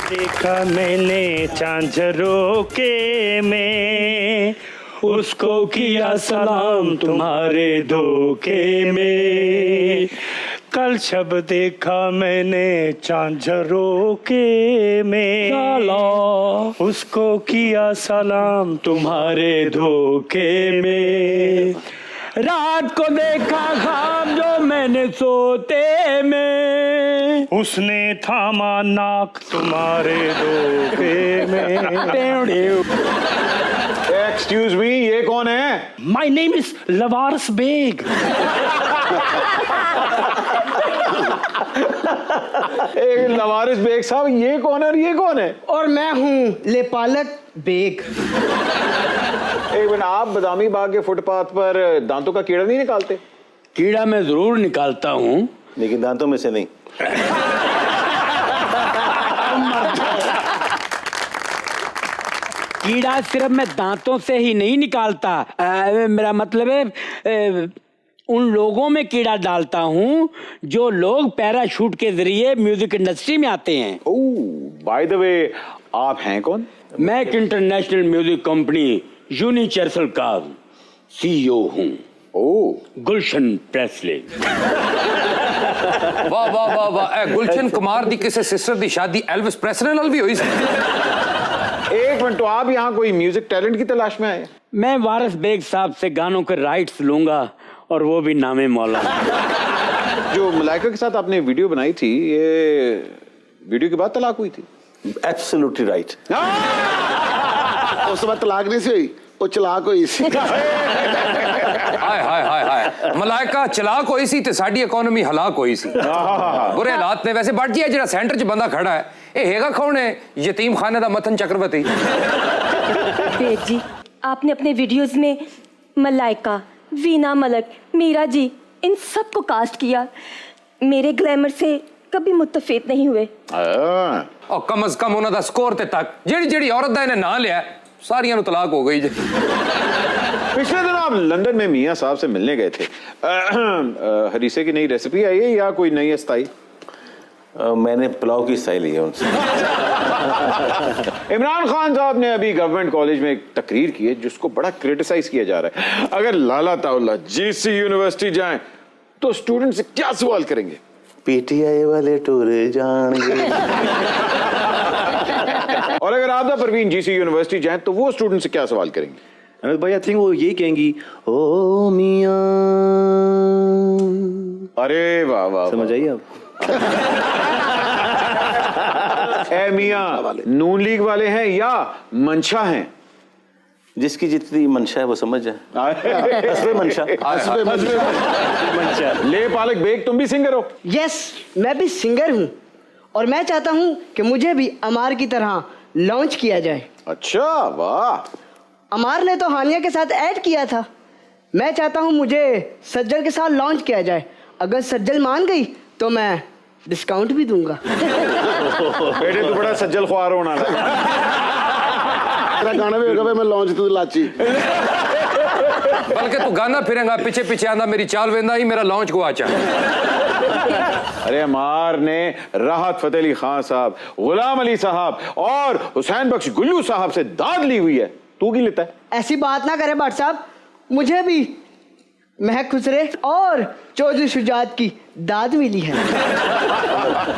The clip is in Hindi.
देखा मैंने झांझरों के में, उसको किया सलाम तुम्हारे धोखे में। कल शब देखा मैंने झांझरों के में, उसको किया सलाम तुम्हारे धोखे में। रात को देखा ख्वाब जो मैंने सोते में, उसने थामा नाक तुम्हारे धोखे में। एक्सक्यूज मी, ये कौन है? My name is Lawaris Baig. Lawaris Baig साहब, ये कौन है और ये कौन है? और मैं हूँ लेपालक बेग। एक मिनट, आप बदामी बाग के फुटपाथ पर दांतों का कीड़ा नहीं निकालते? कीड़ा मैं जरूर निकालता हूँ, लेकिन दांतों में से नहीं। कीड़ा सिर्फ मैं दांतों से ही नहीं निकालता, मेरा मतलब है उन लोगों में कीड़ा डालता हूँ जो लोग पैराशूट के जरिए म्यूजिक इंडस्ट्री में आते हैं। ओह, बाय द वे, आप हैं कौन? मैं एक इंटरनेशनल म्यूजिक कंपनी यूनिवर्सल का सीईओ हूँ। ओह, गुलशन प्रेस्ले। वाह वाह वाह वाह, गुलशन कुमार दी किसी सिस्टर दी शादी एल्विस प्रेस्ले नाल भी हुई सी। एक मिनट, तो आप यहाँ कोई म्यूजिक टैलेंट की तलाश में आए? मैं वारिस बेग साहब से गानों के राइट्स लूंगा, और वो भी नामे मौला। जो मलाइका के साथ आपने वीडियो बनाई थी, ये वीडियो के बाद तलाक हुई थी? Absolutely right. उस वक्त तलाक नहीं सी हुई, वो चलाक हुई सी। हाय हाय हाय हाय, मलाइका चलाक होई सी ते साडी इकोनॉमी हलाक होई सी। बुरे हालात ने। वैसे बट जी जेड़ा सेंटर च बंदा खड़ा है, ये हैगा कौन है? यतीम खाने दा मथन चक्रवर्ती। बेग जी, आपने अपने वीडियोस में मलाइका, वीना मलक, मीरा जी, इन सबको कास्ट किया। मेरे ग्लैमर से कभी मुत्तफिक नहीं हुए। और कम अज कम उन्होंने स्कोर ते तक जेड़ी जेड़ी औरत दा इन्हें ना लिया, सारियां नु तलाक हो गई जी। पिछले दिन आप लंदन में मियां साहब से मिलने गए थे। हरीसे की नई रेसिपी आई है या कोई नई अस्ताई? मैंने पुलाव की स्टाइल ली है उनसे। इमरान खान साहब ने अभी गवर्नमेंट कॉलेज में एक तकरीर की है जिसको बड़ा क्रिटिसाइज किया जा रहा है। अगर लाला ताउल्ला जीसी यूनिवर्सिटी जाएं तो स्टूडेंट से क्या सवाल करेंगे? पीटीआई वाले टूर जाएंगे। और अगर आबदा परवीन जीसी यूनिवर्सिटी जाएं तो वो स्टूडेंट से क्या सवाल करेंगे? अमित भाई, आई थिंक वो यही कहेंगी, ओ मियां। अरे वाह वाह, समझ आइए आप। ए मियां, नून लीग वाले हैं या मंशा हैं? जिसकी जितनी मंशा है वो समझ जाए। हस्बे मंशा। ले पालक बेग, तुम भी सिंगर हो? यस, मैं भी सिंगर हूँ और मैं चाहता हूँ कि मुझे भी अमार की तरह लॉन्च किया जाए। अच्छा, वाह। अमार ने तो हानिया के साथ ऐड किया था, मैं चाहता हूँ मुझे सज्जल के साथ लॉन्च किया जाए। अगर सज्जल मान गई तो मैं डिस्काउंट भी दूंगा। बेटे तू बड़ा सज्जल ख्वार होना है। तेरा गाना भी होगा, मैं लॉन्च तू लाची। बल्कि तू गाना फिरेगा पीछे पीछे आंदा मेरी चाल वेंदा ही मेरा लॉन्च को आचा। अरे अमार ने राहत फतेह अली खान साहब, गुलाम अली साहब और हुसैन बख्श गुल्लू साहब से दाद ली हुई है, तू की लेता है? ऐसी बात ना करे भट्ट साहब, मुझे भी महक खुसरे और चौधरी शुजात की दाद मिली है।